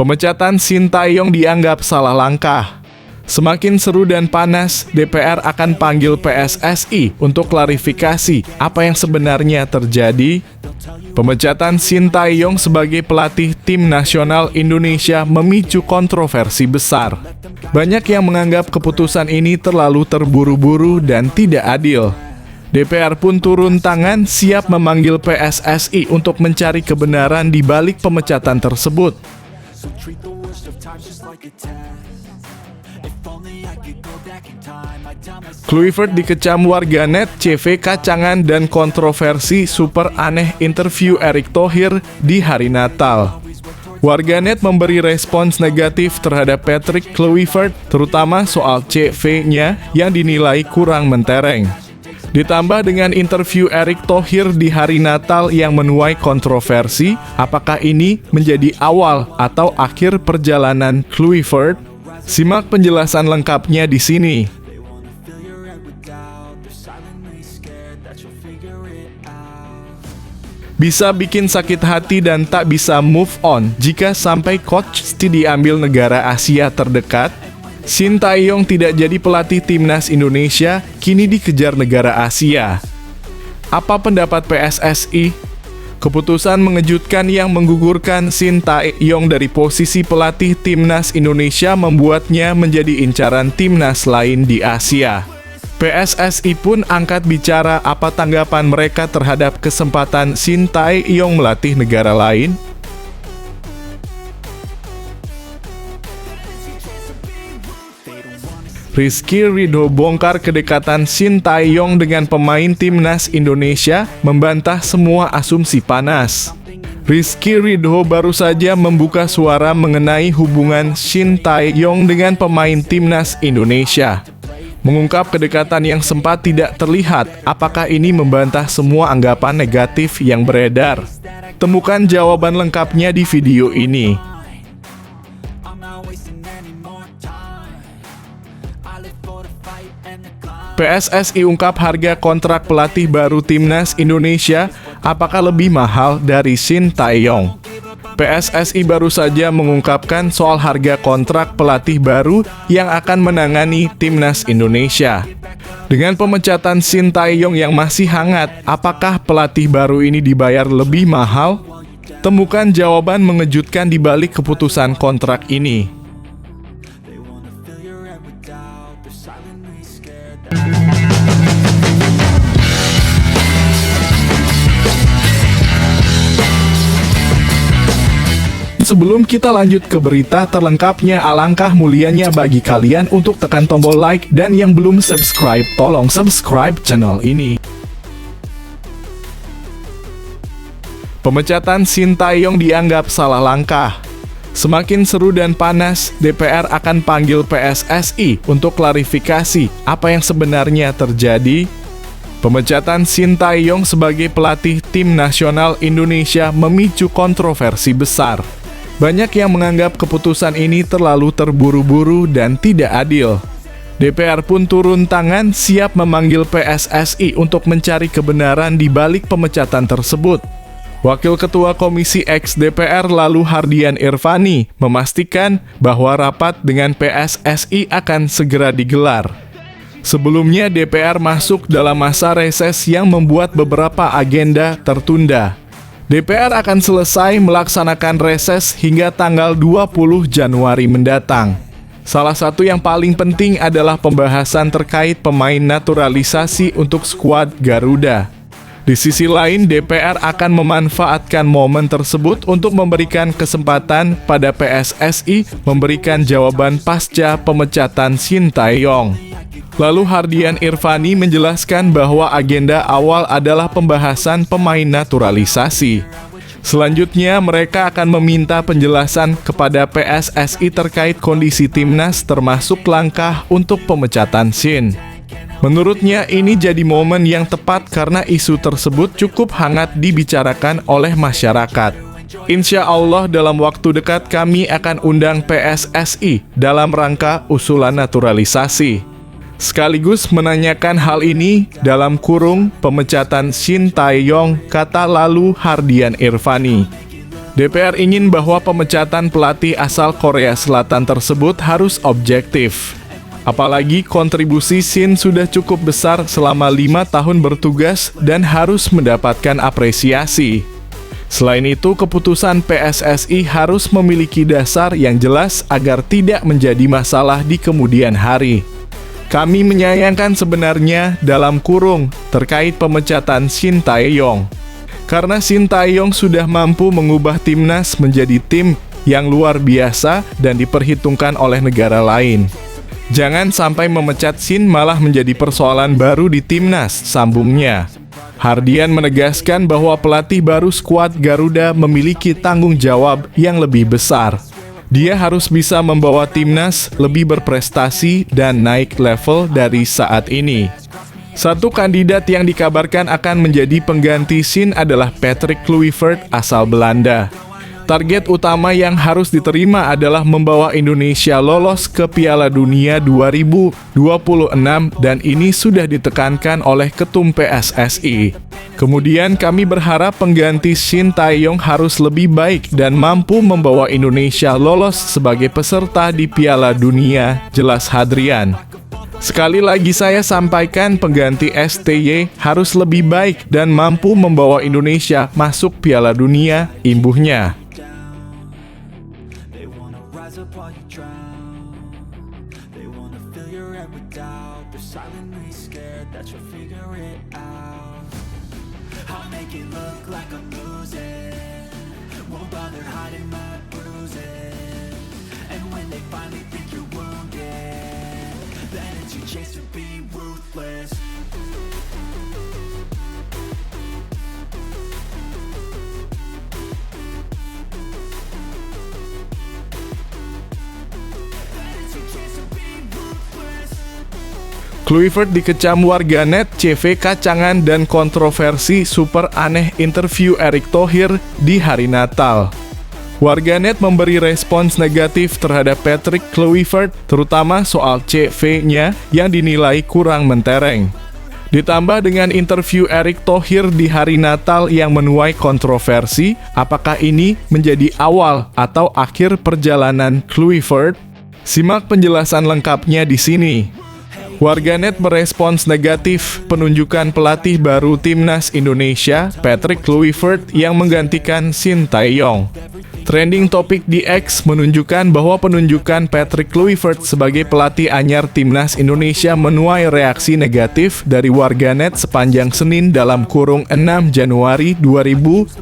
Pemecatan Sintayong dianggap salah langkah. Semakin seru dan panas, DPR akan panggil PSSI untuk klarifikasi apa yang sebenarnya terjadi. Pemecatan Sintayong sebagai pelatih tim nasional Indonesia memicu kontroversi besar. Banyak yang menganggap keputusan ini terlalu terburu-buru dan tidak adil. DPR pun turun tangan siap memanggil PSSI untuk mencari kebenaran di balik pemecatan tersebut. Kluivert dikecam warganet CV kacangan dan kontroversi super aneh interview Erick Thohir di hari Natal. Warganet memberi respons negatif terhadap Patrick Kluivert, terutama soal CV-nya yang dinilai kurang mentereng. Ditambah dengan interview Erick Thohir di hari Natal yang menuai kontroversi, apakah ini menjadi awal atau akhir perjalanan Kluivert? Simak penjelasan lengkapnya di sini. Bisa bikin sakit hati dan tak bisa move on jika sampai coach diambil negara Asia terdekat. Sintayong tidak jadi pelatih timnas Indonesia, kini dikejar negara Asia. Apa pendapat PSSI? Keputusan mengejutkan yang menggugurkan Sintayong dari posisi pelatih timnas Indonesia membuatnya menjadi incaran timnas lain di Asia. PSSI pun angkat bicara apa tanggapan mereka terhadap kesempatan Sintayong melatih negara lain. Rizky Ridho bongkar kedekatan Sintayong dengan pemain timnas Indonesia, membantah semua asumsi panas. Rizky Ridho baru saja membuka suara mengenai hubungan Sintayong dengan pemain timnas Indonesia. Mengungkap kedekatan yang sempat tidak terlihat, apakah ini membantah semua anggapan negatif yang beredar? Temukan jawaban lengkapnya di video ini. PSSI ungkap harga kontrak pelatih baru timnas Indonesia apakah lebih mahal dari Sintayong. PSSI baru saja mengungkapkan soal harga kontrak pelatih baru yang akan menangani timnas Indonesia. Dengan pemecatan Sintayong yang masih hangat, apakah pelatih baru ini dibayar lebih mahal? Temukan jawaban mengejutkan di balik keputusan kontrak ini. Sebelum kita lanjut ke berita terlengkapnya, alangkah mulianya bagi kalian untuk tekan tombol like dan yang belum subscribe, tolong subscribe channel ini. Pemecatan Sintayong dianggap salah langkah. Semakin seru dan panas, DPR akan panggil PSSI untuk klarifikasi apa yang sebenarnya terjadi. Pemecatan Sintayong sebagai pelatih tim nasional Indonesia memicu kontroversi besar. Banyak yang menganggap keputusan ini terlalu terburu-buru dan tidak adil. DPR pun turun tangan siap memanggil PSSI untuk mencari kebenaran di balik pemecatan tersebut. Wakil Ketua Komisi X DPR lalu Hardian Irfani memastikan bahwa rapat dengan PSSI akan segera digelar. Sebelumnya DPR masuk dalam masa reses yang membuat beberapa agenda tertunda. DPR akan selesai melaksanakan reses hingga tanggal 20 Januari mendatang. Salah satu yang paling penting adalah pembahasan terkait pemain naturalisasi untuk skuad Garuda. Di sisi lain, DPR akan memanfaatkan momen tersebut untuk memberikan kesempatan pada PSSI memberikan jawaban pasca pemecatan Sintayong. Lalu Hardian Irfani menjelaskan bahwa agenda awal adalah pembahasan pemain naturalisasi. Selanjutnya, mereka akan meminta penjelasan kepada PSSI terkait kondisi timnas termasuk langkah untuk pemecatan Sin. Menurutnya, ini jadi momen yang tepat karena isu tersebut cukup hangat dibicarakan oleh masyarakat. Insya Allah dalam waktu dekat kami akan undang PSSI dalam rangka usulan naturalisasi. Sekaligus menanyakan hal ini dalam kurung pemecatan Sintayong, kata lalu Hardian Irfani. DPR ingin bahwa pemecatan pelatih asal Korea Selatan tersebut harus objektif. Apalagi kontribusi Shin sudah cukup besar selama 5 tahun bertugas dan harus mendapatkan apresiasi. Selain itu, keputusan PSSI harus memiliki dasar yang jelas agar tidak menjadi masalah di kemudian hari. Kami menyayangkan sebenarnya dalam kurung terkait pemecatan Shin Tae-yong. Karena Shin Tae-yong sudah mampu mengubah timnas menjadi tim yang luar biasa dan diperhitungkan oleh negara lain. Jangan sampai memecat Shin malah menjadi persoalan baru di timnas, sambungnya. Hardian menegaskan bahwa pelatih baru skuad Garuda memiliki tanggung jawab yang lebih besar. Dia harus bisa membawa timnas lebih berprestasi dan naik level dari saat ini. Satu kandidat yang dikabarkan akan menjadi pengganti Shin adalah Patrick Kluivert asal Belanda. Target utama yang harus diterima adalah membawa Indonesia lolos ke Piala Dunia 2026 dan ini sudah ditekankan oleh Ketum PSSI. Kemudian kami berharap pengganti Shin Tae-yong harus lebih baik dan mampu membawa Indonesia lolos sebagai peserta di Piala Dunia, jelas Hadrian. Sekali lagi saya sampaikan pengganti STY harus lebih baik dan mampu membawa Indonesia masuk Piala Dunia, imbuhnya. Kluivert dikecam warganet, CV kacangan dan kontroversi super aneh interview Erick Thohir di hari Natal. Warganet memberi respons negatif terhadap Patrick Kluivert, terutama soal CV-nya yang dinilai kurang mentereng. Ditambah dengan interview Erick Thohir di hari Natal yang menuai kontroversi, apakah ini menjadi awal atau akhir perjalanan Kluivert? Simak penjelasan lengkapnya di sini. Warganet merespons negatif penunjukan pelatih baru timnas Indonesia, Patrick Kluivert, yang menggantikan Shin Tae-yong. Trending topik di X menunjukkan bahwa penunjukan Patrick Kluivert sebagai pelatih anyar timnas Indonesia menuai reaksi negatif dari warganet sepanjang Senin dalam kurung 6 Januari 2024.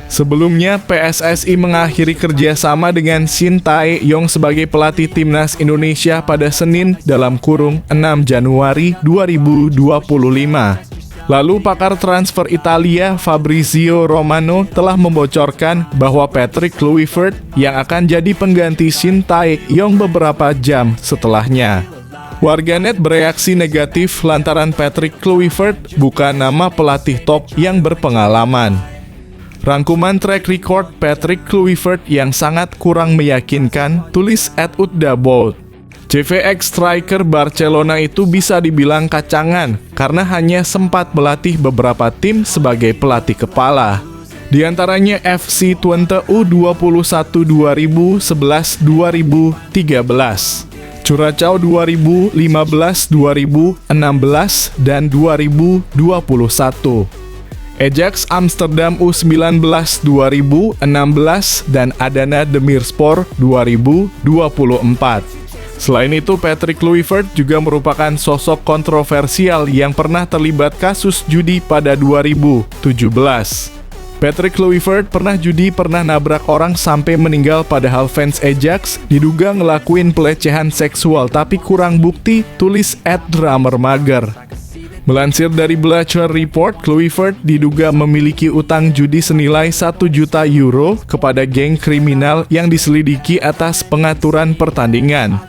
Sebelumnya, PSSI mengakhiri kerjasama dengan Shin Tae-yong sebagai pelatih timnas Indonesia pada Senin dalam kurung 6 Januari 2025. Lalu pakar transfer Italia Fabrizio Romano telah membocorkan bahwa Patrick Kluivert yang akan jadi pengganti Shin Tae-yong beberapa jam setelahnya. Warganet bereaksi negatif lantaran Patrick Kluivert bukan nama pelatih top yang berpengalaman. Rangkuman track record Patrick Kluivert yang sangat kurang meyakinkan, tulis @uddabold. CVX striker Barcelona itu bisa dibilang kacangan karena hanya sempat melatih beberapa tim sebagai pelatih kepala. Di antaranya FC Twente U21 2011-2013, Curaçao 2015, 2016, dan 2021. Ajax Amsterdam U19 2016 dan Adana Demirspor 2024. Selain itu, Patrick Kluivert juga merupakan sosok kontroversial yang pernah terlibat kasus judi pada 2017. Patrick Kluivert pernah nabrak orang sampai meninggal, padahal fans Ajax diduga ngelakuin pelecehan seksual tapi kurang bukti, tulis @drummermager. Melansir dari Bleacher Report, Kluivert diduga memiliki utang judi senilai 1 juta euro kepada geng kriminal yang diselidiki atas pengaturan pertandingan.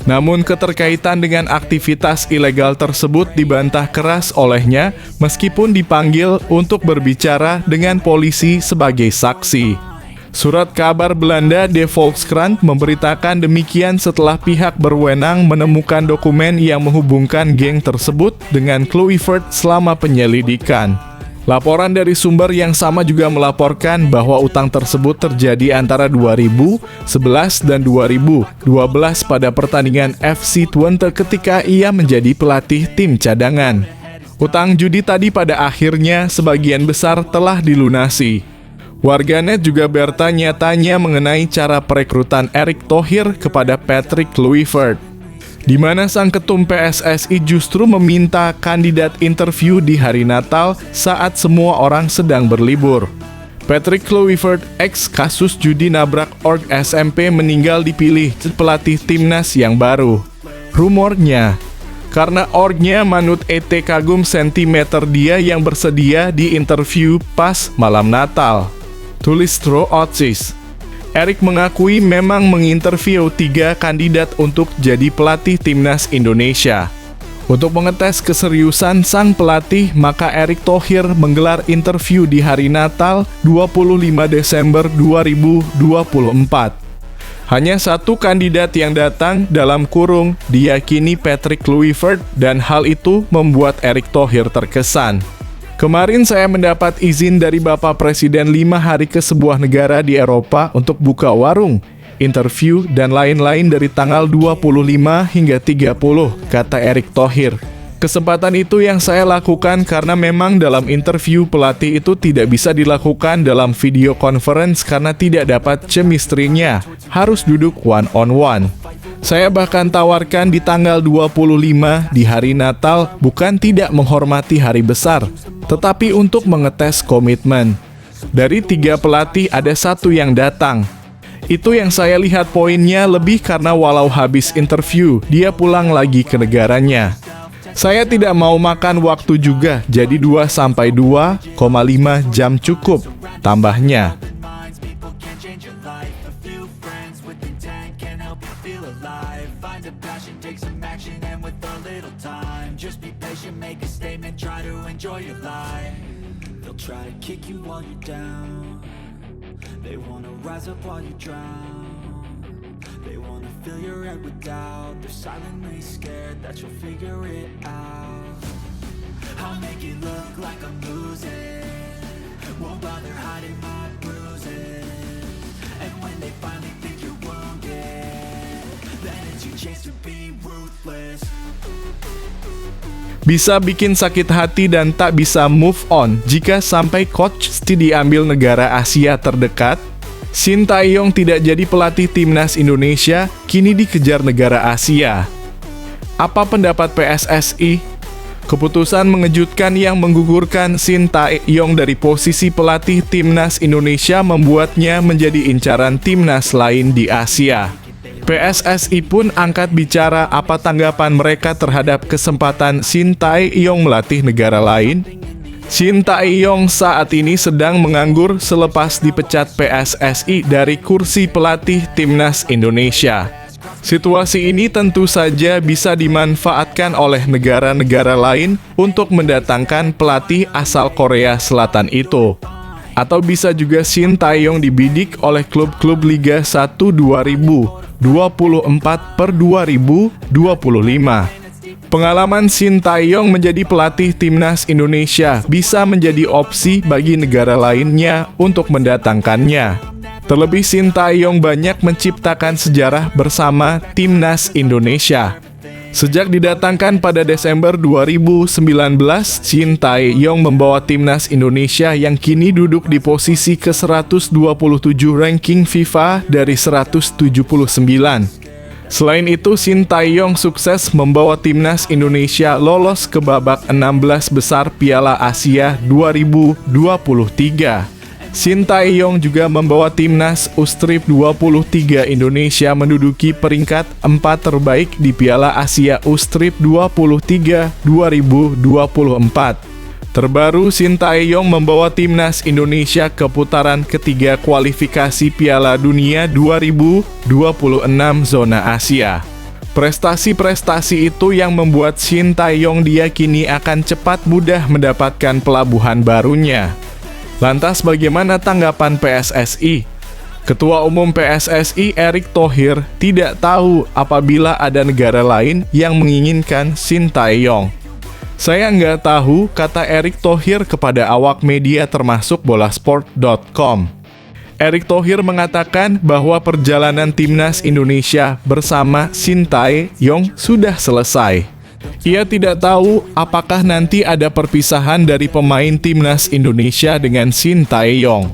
Namun keterkaitan dengan aktivitas ilegal tersebut dibantah keras olehnya meskipun dipanggil untuk berbicara dengan polisi sebagai saksi. Surat kabar Belanda De Volkskrant memberitakan demikian setelah pihak berwenang menemukan dokumen yang menghubungkan geng tersebut dengan Kluivert selama penyelidikan. Laporan dari sumber yang sama juga melaporkan bahwa utang tersebut terjadi antara 2011 dan 2012 pada pertandingan FC Twente ketika ia menjadi pelatih tim cadangan. Utang judi tadi pada akhirnya sebagian besar telah dilunasi. Warganet juga bertanya-tanya mengenai cara perekrutan Erick Thohir kepada Patrick Kluivert, di mana sang ketum PSSI justru meminta kandidat interview di hari Natal saat semua orang sedang berlibur. Patrick Kluivert, ex kasus judi nabrak org SMP, meninggal dipilih pelatih timnas yang baru. Rumornya, karena orgnya manut ET kagum sentimeter dia yang bersedia di interview pas malam Natal. Tulis Tro Otsis. Erick mengakui memang menginterview 3 kandidat untuk jadi pelatih timnas Indonesia. Untuk mengetes keseriusan sang pelatih, maka Erick Thohir menggelar interview di hari Natal 25 Desember 2024. Hanya 1 kandidat yang datang, dalam kurung diyakini Patrick Kluivert, dan hal itu membuat Erick Thohir terkesan. Kemarin saya mendapat izin dari Bapak Presiden 5 hari ke sebuah negara di Eropa untuk buka warung, interview, dan lain-lain dari tanggal 25 hingga 30, kata Erick Thohir. Kesempatan itu yang saya lakukan karena memang dalam interview pelatih itu tidak bisa dilakukan dalam video conference karena tidak dapat chemistry-nya, harus duduk one-on-one. Saya bahkan tawarkan di tanggal 25 di hari Natal bukan tidak menghormati hari besar, tetapi untuk mengetes komitmen. Dari 3 pelatih ada 1 yang datang. Itu yang saya lihat poinnya lebih karena walau habis interview, dia pulang lagi ke negaranya. Saya tidak mau makan waktu juga, jadi 2-2,5 jam cukup, tambahnya. Try to kick you while you're down. They wanna rise up while you drown. They wanna fill your head with doubt. They're silently scared that you'll figure it out. I'll make it look like I'm losing. Won't bother hiding my bruises. And when they finally think you're wounded, then it's your chance to be ruthless. Bisa bikin sakit hati dan tak bisa move on jika sampai coach diambil negara Asia terdekat. Shin Tae-yong tidak jadi pelatih timnas Indonesia, kini dikejar negara Asia. Apa pendapat PSSI? Keputusan mengejutkan yang menggugurkan Shin Tae-yong dari posisi pelatih timnas Indonesia membuatnya menjadi incaran timnas lain di Asia. PSSI pun angkat bicara apa tanggapan mereka terhadap kesempatan Shin Tae-yong melatih negara lain. Shin Tae-yong saat ini sedang menganggur selepas dipecat PSSI dari kursi pelatih timnas Indonesia. Situasi ini tentu saja bisa dimanfaatkan oleh negara-negara lain untuk mendatangkan pelatih asal Korea Selatan itu. Atau bisa juga Shin Tae-yong dibidik oleh klub-klub Liga 1 2024/2025. Pengalaman Shin Tae-yong menjadi pelatih timnas Indonesia bisa menjadi opsi bagi negara lainnya untuk mendatangkannya. Terlebih Shin Tae-yong banyak menciptakan sejarah bersama timnas Indonesia. Sejak didatangkan pada Desember 2019, Shin Tae-yong membawa timnas Indonesia yang kini duduk di posisi ke-127 ranking FIFA dari 179. Selain itu, Shin Tae-yong sukses membawa timnas Indonesia lolos ke babak 16 besar Piala Asia 2023. Shin Tae-yong juga membawa timnas U-Strip 23 Indonesia menduduki peringkat 4 terbaik di Piala Asia U-Strip 23 2024. Terbaru, Shin Tae-yong membawa timnas Indonesia ke putaran ketiga kualifikasi Piala Dunia 2026 zona Asia. Prestasi-prestasi itu yang membuat Shin Tae-yong diyakini akan cepat mudah mendapatkan pelabuhan barunya. Lantas bagaimana tanggapan PSSI? Ketua Umum PSSI Erick Thohir tidak tahu apabila ada negara lain yang menginginkan Shin Tae-yong. Saya nggak tahu, kata Erick Thohir kepada awak media termasuk bolasport.com. Erick Thohir mengatakan bahwa perjalanan timnas Indonesia bersama Shin Tae-yong sudah selesai. Ia tidak tahu apakah nanti ada perpisahan dari pemain timnas Indonesia dengan Shin Tae-yong.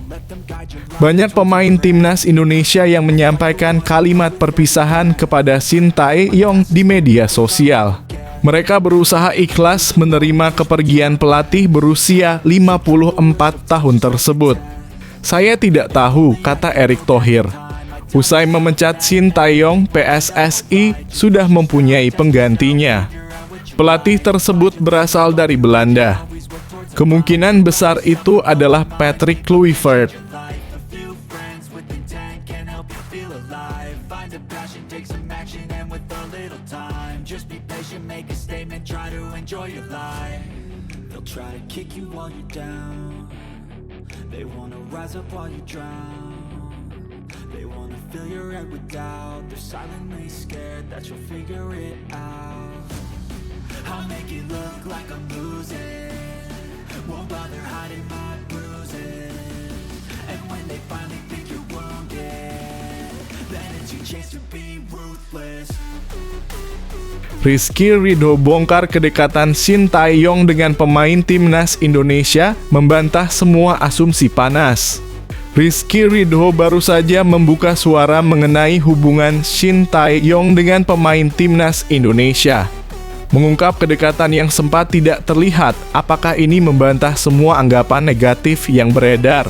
Banyak pemain timnas Indonesia yang menyampaikan kalimat perpisahan kepada Shin Tae-yong di media sosial. Mereka berusaha ikhlas menerima kepergian pelatih berusia 54 tahun tersebut. Saya tidak tahu, kata Erick Thohir. Usai memecat Shin Tae-yong, PSSI sudah mempunyai penggantinya. Pelatih tersebut berasal dari Belanda. Kemungkinan besar itu adalah Patrick Kluivert. Try to kick you while you're down. They wanna rise up while you drown. They wanna fill your head with doubt. They're silently scared that you'll figure it out. I'll make it look like I'm losing. Won't bother hiding my bruises. And when they finally think you're wounded, then it's your chance to be ruthless. Rizky Ridho bongkar kedekatan Shin Tae-yong dengan pemain timnas Indonesia, membantah semua asumsi panas. Rizky Ridho baru saja membuka suara mengenai hubungan Shin Tae-yong dengan pemain timnas Indonesia. Mengungkap kedekatan yang sempat tidak terlihat, apakah ini membantah semua anggapan negatif yang beredar?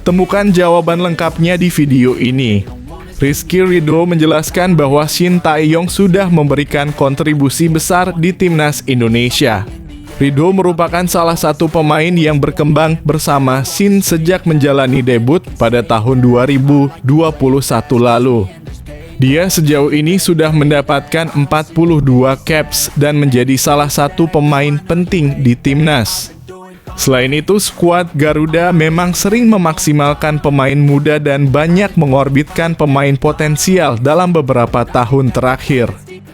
Temukan jawaban lengkapnya di video ini. Rizky Ridho menjelaskan bahwa Shin Tae-yong sudah memberikan kontribusi besar di timnas Indonesia. Ridho merupakan salah satu pemain yang berkembang bersama Shin sejak menjalani debut pada tahun 2021 lalu. Dia sejauh ini sudah mendapatkan 42 caps dan menjadi salah satu pemain penting di timnas. Selain itu, skuad Garuda memang sering memaksimalkan pemain muda dan banyak mengorbitkan pemain potensial dalam beberapa tahun terakhir.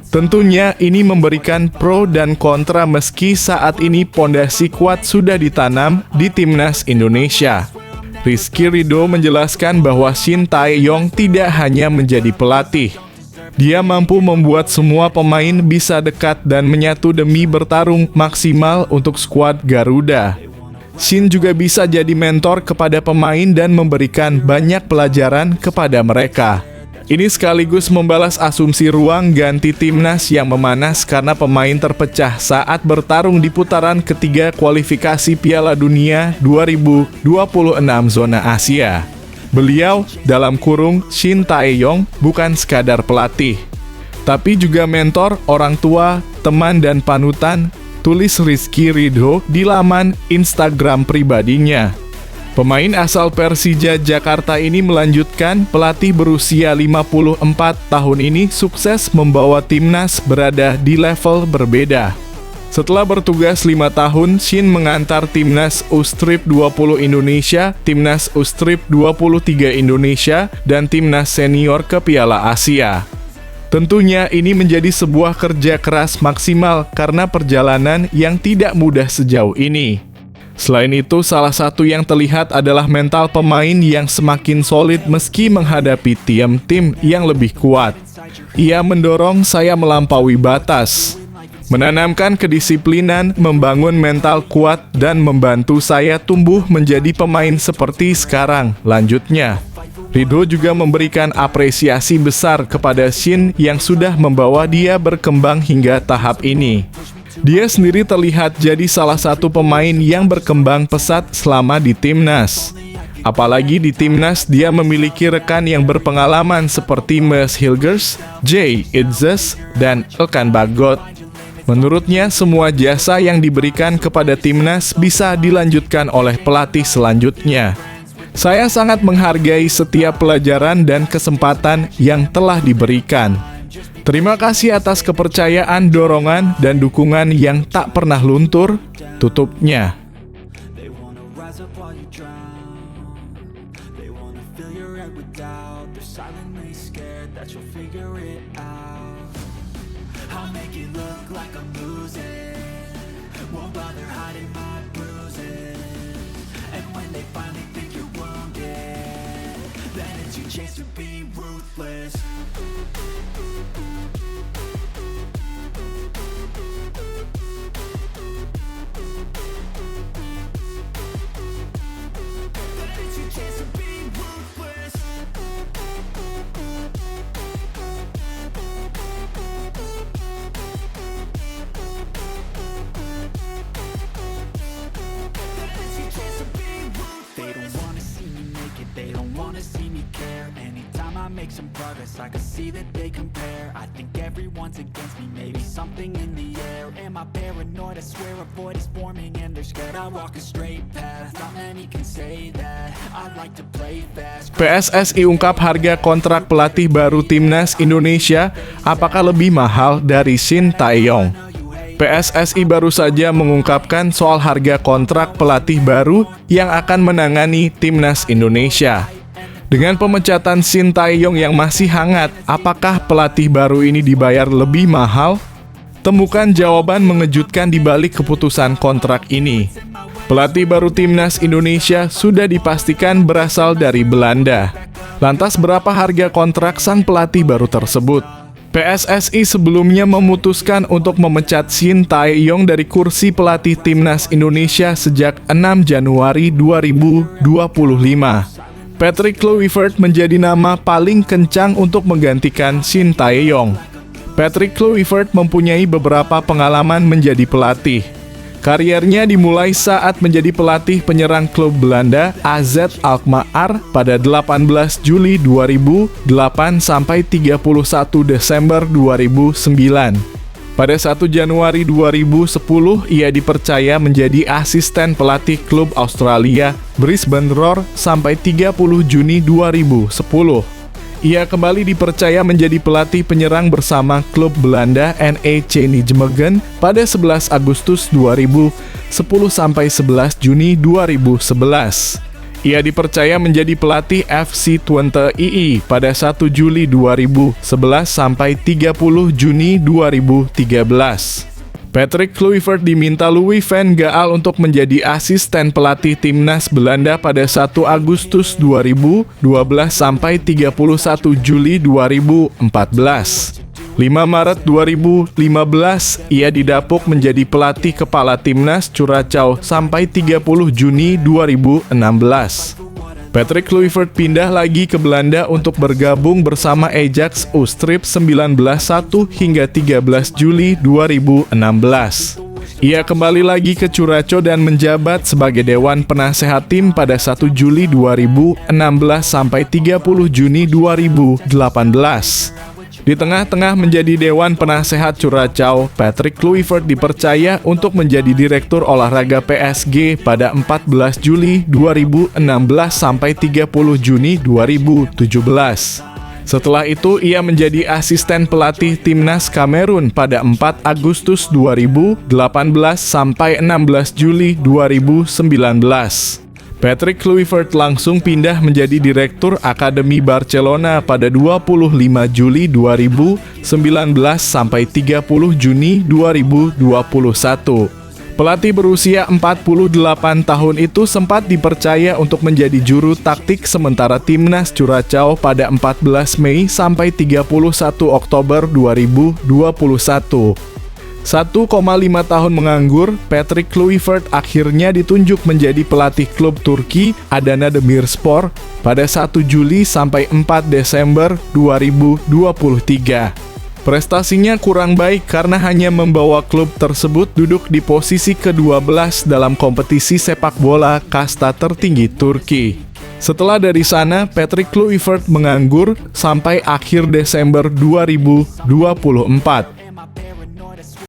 Tentunya ini memberikan pro dan kontra meski saat ini pondasi kuat sudah ditanam di timnas Indonesia. Rizky Ridho menjelaskan bahwa Shin Tae-yong tidak hanya menjadi pelatih. Dia mampu membuat semua pemain bisa dekat dan menyatu demi bertarung maksimal untuk skuad Garuda. Shin juga bisa jadi mentor kepada pemain dan memberikan banyak pelajaran kepada mereka. Ini sekaligus membalas asumsi ruang ganti timnas yang memanas karena pemain terpecah saat bertarung di putaran ketiga kualifikasi Piala Dunia 2026 zona Asia. Beliau, dalam kurung Shin Tae-yong, bukan sekadar pelatih, tapi juga mentor, orang tua, teman dan panutan, tulis Rizky Ridho di laman Instagram pribadinya. Pemain asal Persija Jakarta ini melanjutkan, pelatih berusia 54 tahun ini sukses membawa timnas berada di level berbeda. Setelah bertugas 5 tahun, Shin mengantar timnas U-Strip 20 Indonesia, timnas U-Strip 23 Indonesia, dan timnas senior ke Piala Asia. Tentunya ini menjadi sebuah kerja keras maksimal karena perjalanan yang tidak mudah sejauh ini. Selain itu, salah satu yang terlihat adalah mental pemain yang semakin solid meski menghadapi tim yang lebih kuat. Ia mendorong saya melampaui batas, menanamkan kedisiplinan, membangun mental kuat, dan membantu saya tumbuh menjadi pemain seperti sekarang, lanjutnya. Ridho juga memberikan apresiasi besar kepada Shin yang sudah membawa dia berkembang hingga tahap ini. Dia sendiri terlihat jadi salah satu pemain yang berkembang pesat selama di timnas. Apalagi di timnas dia memiliki rekan yang berpengalaman seperti Mes Hilgers, Jay Itzes, dan Elkan Bagot. Menurutnya, semua jasa yang diberikan kepada timnas bisa dilanjutkan oleh pelatih selanjutnya. Saya sangat menghargai setiap pelajaran dan kesempatan yang telah diberikan. Terima kasih atas kepercayaan, dorongan, dan dukungan yang tak pernah luntur, tutupnya. won't bother hiding my bruises. And when they finally think you're wounded, then it's your chance to be ruthless. Then it's your chance to be ruthless. They don't wanna see me naked, they don't wanna see me care. Anytime I make some progress, I can see that they compare. I think everyone's against me, maybe something in the air. Am I paranoid? I swear a void is forming and they're scared. I walk a straight path, not many can say that. I like to play fast. PSSI ungkap harga kontrak pelatih baru Timnas Indonesia apakah lebih mahal dari Shin Tae-yong. PSSI baru saja mengungkapkan soal harga kontrak pelatih baru yang akan menangani Timnas Indonesia. Dengan pemecatan Shin Tae-yong yang masih hangat, apakah pelatih baru ini dibayar lebih mahal? Temukan jawaban mengejutkan di balik keputusan kontrak ini. Pelatih baru Timnas Indonesia sudah dipastikan berasal dari Belanda. Lantas berapa harga kontrak sang pelatih baru tersebut? PSSI sebelumnya memutuskan untuk memecat Shin Tae-yong dari kursi pelatih Timnas Indonesia sejak 6 Januari 2025. Patrick Kluivert menjadi nama paling kencang untuk menggantikan Shin Tae-yong. Patrick Kluivert mempunyai beberapa pengalaman menjadi pelatih. Kariernya dimulai saat menjadi pelatih penyerang klub Belanda AZ Alkmaar pada 18 Juli 2008 sampai 31 Desember 2009. Pada 1 Januari 2010, ia dipercaya menjadi asisten pelatih klub Australia Brisbane Roar sampai 30 Juni 2010. Ia kembali dipercaya menjadi pelatih penyerang bersama klub Belanda NEC Nijmegen pada 11 Agustus 2010 sampai 11 Juni 2011. Ia dipercaya menjadi pelatih FC Twente II pada 1 Juli 2011 sampai 30 Juni 2013. Patrick Kluivert diminta Louis van Gaal untuk menjadi asisten pelatih Timnas Belanda pada 1 Agustus 2012 sampai 31 Juli 2014. 5 Maret 2015, ia didapuk menjadi pelatih kepala Timnas Curaçao sampai 30 Juni 2016. Patrick Kluivert pindah lagi ke Belanda untuk bergabung bersama Ajax Ustrip 19-1 hingga 13 Juli 2016. Ia kembali lagi ke Curaçao dan menjabat sebagai Dewan Penasehat tim pada 1 Juli 2016 sampai 30 Juni 2018. Di tengah-tengah menjadi Dewan Penasehat Curaçao, Patrick Kluivert dipercaya untuk menjadi Direktur Olahraga PSG pada 14 Juli 2016 sampai 30 Juni 2017. Setelah itu, ia menjadi asisten pelatih Timnas Kamerun pada 4 Agustus 2018 sampai 16 Juli 2019. Patrick Kluivert langsung pindah menjadi Direktur Akademi Barcelona pada 25 Juli 2019 sampai 30 Juni 2021. Pelatih berusia 48 tahun itu sempat dipercaya untuk menjadi juru taktik sementara Timnas Curaçao pada 14 Mei sampai 31 Oktober 2021. 1,5 tahun menganggur, Patrick Kluivert akhirnya ditunjuk menjadi pelatih klub Turki Adana Demirspor pada 1 Juli sampai 4 Desember 2023. Prestasinya kurang baik karena hanya membawa klub tersebut duduk di posisi ke-12 dalam kompetisi sepak bola kasta tertinggi Turki. Setelah dari sana, Patrick Kluivert menganggur sampai akhir Desember 2024.